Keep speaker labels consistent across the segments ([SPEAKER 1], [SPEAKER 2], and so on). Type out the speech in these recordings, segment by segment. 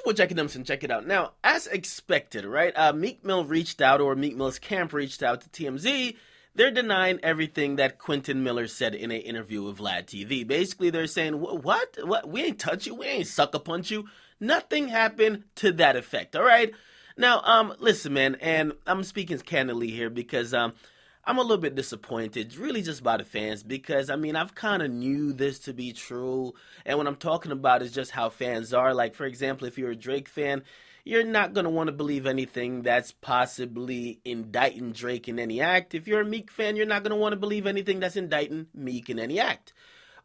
[SPEAKER 1] support Akademiks and check it out. Now, as expected, right? Meek Mill reached out, or Meek Mill's camp reached out to TMZ. They're denying everything that Quentin Miller said in an interview with Vlad TV. Basically, they're saying, what? We ain't touch you. We ain't sucker punch you. Nothing happened to that effect, all right? Now, listen, man, and I'm speaking candidly here because I'm a little bit disappointed, really just by the fans, because, I mean, I've kind of knew this to be true, and what I'm talking about is just how fans are. Like, for example, if you're a Drake fan, you're not going to want to believe anything that's possibly indicting Drake in any act. If you're a Meek fan, you're not going to want to believe anything that's indicting Meek in any act.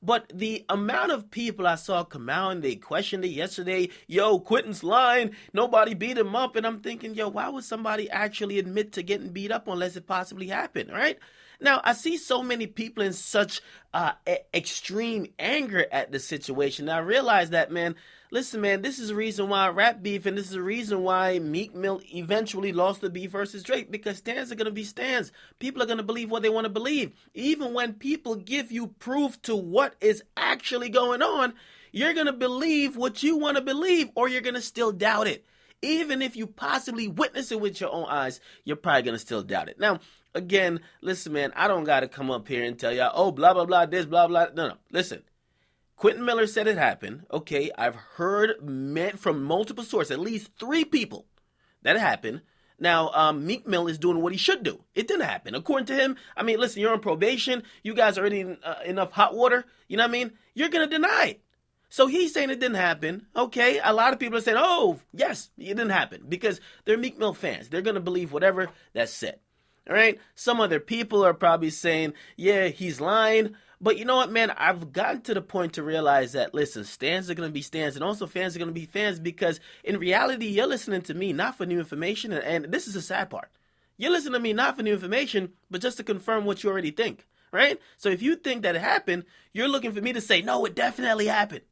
[SPEAKER 1] But the amount of people I saw come out and they questioned it yesterday, yo, Quentin's lying, nobody beat him up, and I'm thinking, yo, why would somebody actually admit to getting beat up unless it possibly happened, right? Now, I see so many people in such extreme anger at the situation. Now, I realize that, man, listen, man, this is the reason why rap beef, and this is the reason why Meek Mill eventually lost the beef versus Drake, because stands are going to be stands. People are going to believe what they want to believe. Even when people give you proof to what is actually going on, you're going to believe what you want to believe, or you're going to still doubt it. Even if you possibly witness it with your own eyes, you're probably going to still doubt it. Now, again, listen, man, I don't got to come up here and tell y'all, oh, blah, blah, blah, this, blah, blah. No. Listen, Quentin Miller said it happened. Okay, I've heard from multiple sources, at least 3 people, that it happened. Now, Meek Mill is doing what he should do. It didn't happen. According to him, I mean, listen, you're on probation. You guys are already in enough hot water. You know what I mean? You're going to deny it. So he's saying it didn't happen. Okay, a lot of people are saying, oh, yes, it didn't happen, because they're Meek Mill fans. They're going to believe whatever that's said. All right? Some other people are probably saying, yeah, he's lying. But you know what, man? I've gotten to the point to realize that, listen, stands are going to be stands, and also fans are going to be fans, because in reality, you're listening to me not for new information, and this is the sad part. You're listening to me not for new information, but just to confirm what you already think, right? So if you think that it happened, you're looking for me to say, no, it definitely happened,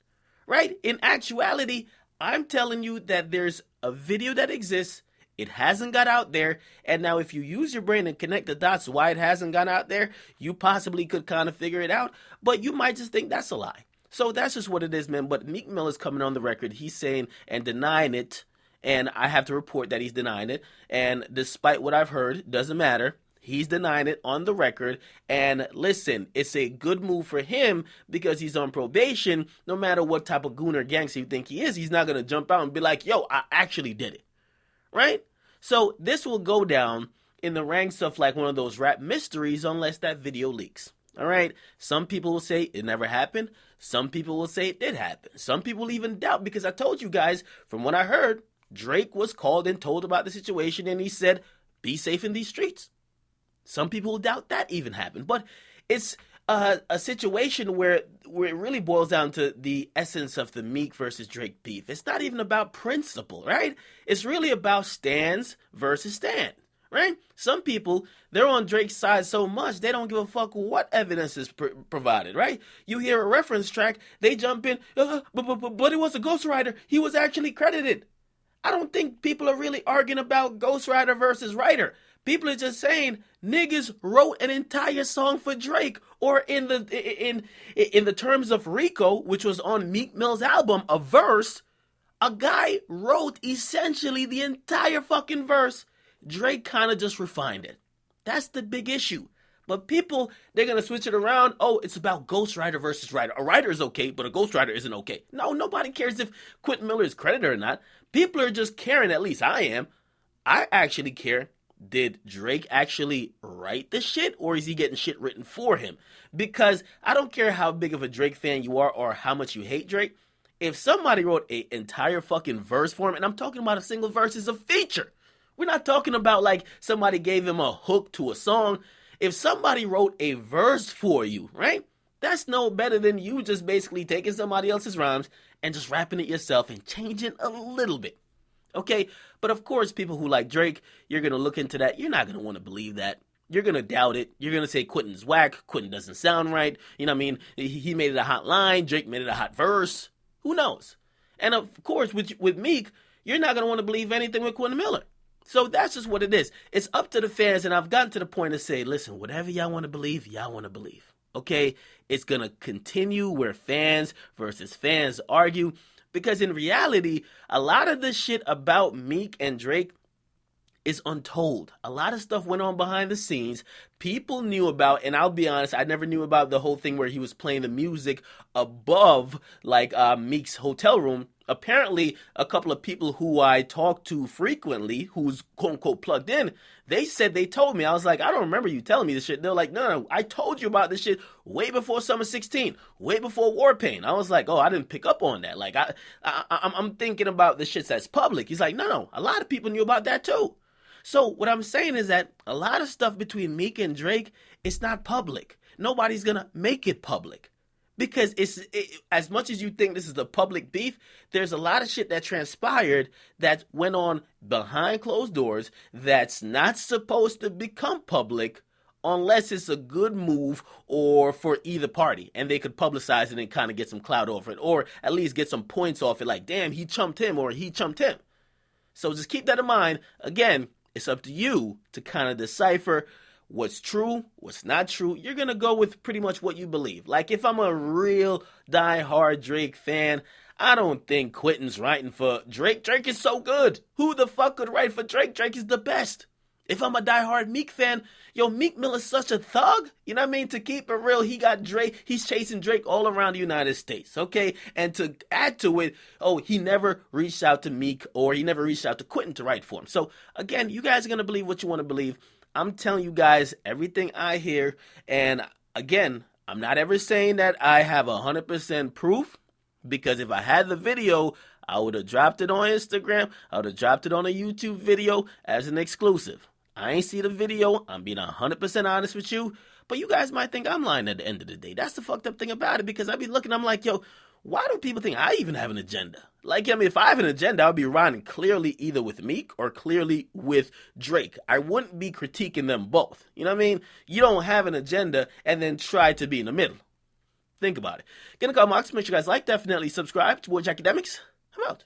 [SPEAKER 1] right? In actuality, I'm telling you that there's a video that exists. It hasn't got out there, and now if you use your brain and connect the dots why it hasn't gone out there, you possibly could kind of figure it out, but you might just think that's a lie. So that's just what it is, man. But Meek Mill is coming on the record. He's saying and denying it, and I have to report that he's denying it, and despite what I've heard, doesn't matter. He's denying it on the record, and listen, it's a good move for him because he's on probation. No matter what type of goon or gangster you think he is, he's not going to jump out and be like, yo, I actually did it. Right? So this will go down in the ranks of like one of those rap mysteries unless that video leaks. All right? Some people will say it never happened. Some people will say it did happen. Some people even doubt, because I told you guys, from what I heard, Drake was called and told about the situation, and he said, be safe in these streets. Some people will doubt that even happened. But it's a situation where it really boils down to the essence of the Meek versus Drake beef. It's not even about principle, right? It's really about stands versus stand, right? Some people, they're on Drake's side so much, they don't give a fuck what evidence is provided, right? You hear a reference track, they jump in, but it was a ghostwriter. He was actually credited. I don't think people are really arguing about ghostwriter versus writer. People are just saying niggas wrote an entire song for Drake, or in the terms of Rico, which was on Meek Mill's album, a verse. A guy wrote essentially the entire fucking verse. Drake kind of just refined it. That's the big issue. But people, they're going to switch it around. Oh, it's about ghostwriter versus writer. A writer is okay, but a ghostwriter isn't okay. No, nobody cares if Quentin Miller is credited or not. People are just caring, at least I am. I actually care. Did Drake actually write the shit, or is he getting shit written for him? Because I don't care how big of a Drake fan you are or how much you hate Drake. If somebody wrote an entire fucking verse for him, and I'm talking about a single verse, is a feature. We're not talking about like somebody gave him a hook to a song. If somebody wrote a verse for you, right? That's no better than you just basically taking somebody else's rhymes and just rapping it yourself and changing a little bit. Okay, but of course, people who like Drake, you're going to look into that. You're not going to want to believe that. You're going to doubt it. You're going to say Quentin's whack. Quentin doesn't sound right. You know what I mean? He made it a hot line. Drake made it a hot verse. Who knows? And of course, with Meek, you're not going to want to believe anything with Quentin Miller. So that's just what it is. It's up to the fans, and I've gotten to the point to say, listen, whatever y'all want to believe, y'all want to believe. Okay? It's going to continue where fans versus fans argue. Because in reality, a lot of the shit about Meek and Drake is untold. A lot of stuff went on behind the scenes. People knew about, and I'll be honest, I never knew about the whole thing where he was playing the music above, like, Meek's hotel room. Apparently, a couple of people who I talk to frequently, who's quote unquote plugged in, they said they told me. I was like, I don't remember you telling me this shit. They're like, no, I told you about this shit way before Summer 16, way before Warpaint. I was like, oh, I didn't pick up on that. Like, I'm thinking about the shit that's public. He's like, no, a lot of people knew about that too. So what I'm saying is that a lot of stuff between Meek and Drake, it's not public. Nobody's gonna make it public. Because as much as you think this is a public beef, there's a lot of shit that transpired that went on behind closed doors that's not supposed to become public unless it's a good move or for either party. And they could publicize it and kind of get some clout off it, or at least get some points off it, like, damn, he chumped him or he chumped him. So just keep that in mind. Again, it's up to you to kind of decipher what's true, what's not true. You're going to go with pretty much what you believe. Like, if I'm a real die-hard Drake fan, I don't think Quentin's writing for Drake. Drake is so good. Who the fuck could write for Drake? Drake is the best. If I'm a die-hard Meek fan, yo, Meek Mill is such a thug. You know what I mean? To keep it real, he got Drake. He's chasing Drake all around the United States, okay? And to add to it, oh, he never reached out to Meek, or he never reached out to Quentin to write for him. So, again, you guys are going to believe what you want to believe. I'm telling you guys everything I hear. And, again, I'm not ever saying that I have 100% proof, because if I had the video, I would have dropped it on Instagram. I would have dropped it on a YouTube video as an exclusive. I ain't see the video. I'm being 100% honest with you. But you guys might think I'm lying at the end of the day. That's the fucked up thing about it, because I be looking, I'm like, yo, why do people think I even have an agenda? Like, I mean, if I have an agenda, I'll be riding clearly either with Meek or clearly with Drake. I wouldn't be critiquing them both. You know what I mean? You don't have an agenda and then try to be in the middle. Think about it. Gonna call Mox. Make sure you guys like, definitely subscribe to Akademiks. I'm out.